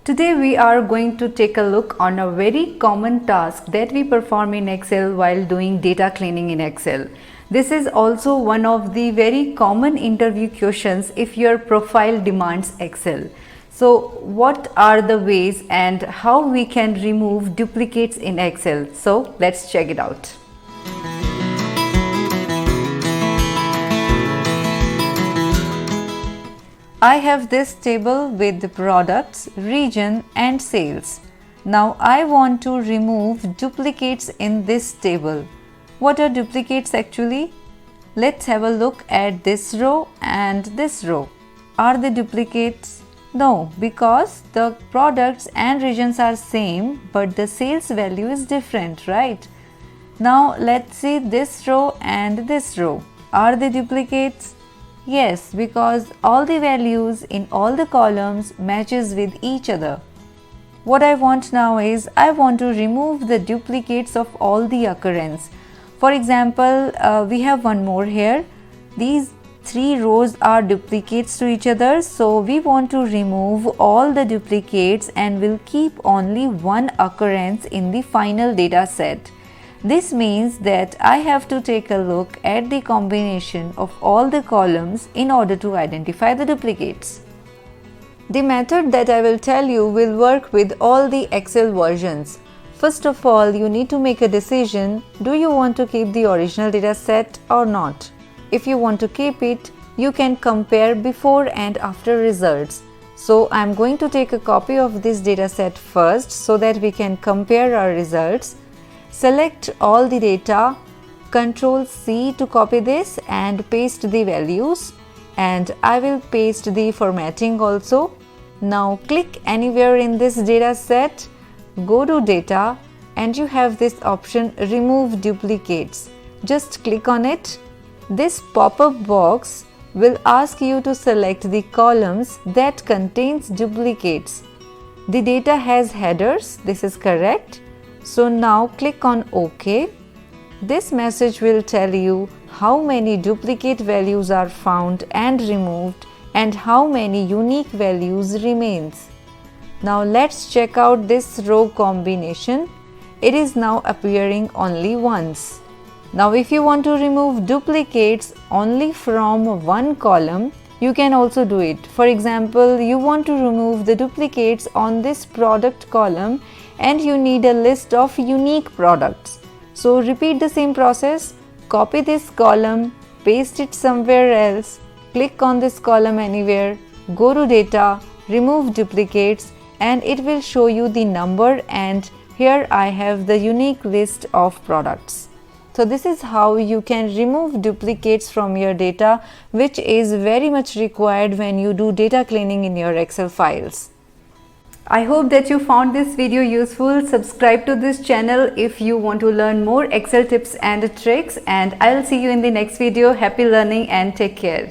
Today we are going to take a look on a very common task that we perform in Excel while doing data cleaning in Excel. This is also one of the very common interview questions if your profile demands Excel. So what are the ways and how we can remove duplicates in Excel? So let's check it out. I have this table with the products, region and sales. Now I want to remove duplicates in this table. What are duplicates actually? Let's have a look at this row and this row. Are they duplicates? No, because the products and regions are same but the sales value is different, right? Now let's see this row and this row. Are they duplicates? Yes, because all the values in all the columns matches with each other. What I want now is I want to remove the duplicates of all the occurrence. For example, we have one more here. These three rows are duplicates to each other, so we want to remove all the duplicates and will keep only one occurrence in the final data set. This means that I have to take a look at the combination of all the columns in order to identify the duplicates. The method that I will tell you will work with all the Excel versions. First of all, you need to make a decision. Do you want to keep the original data set or not? If you want to keep it, you can compare before and after results. So I am going to take a copy of this data set first so that we can compare our results. Select all the data, Ctrl C to copy this and paste the values, and I will paste the formatting also. Now click anywhere in this data set, go to data and you have this option remove duplicates. Just click on it. This pop-up box will ask you to select the columns that contains duplicates. The data has headers, this is correct. So now click on OK. This message will tell you how many duplicate values are found and removed and how many unique values remains. Now let's check out this row combination. It is now appearing only once. Now if you want to remove duplicates only from one column, you can also do it. For example, you want to remove the duplicates on this product column and you need a list of unique products. So repeat the same process, copy this column, paste it somewhere else, click on this column anywhere, go to data, remove duplicates and it will show you the number, and here I have the unique list of products. So this is how you can remove duplicates from your data, which is very much required when you do data cleaning in your Excel files. I hope that you found this video useful. Subscribe to this channel if you want to learn more Excel tips and tricks, and I'll see you in the next video. Happy learning and take care.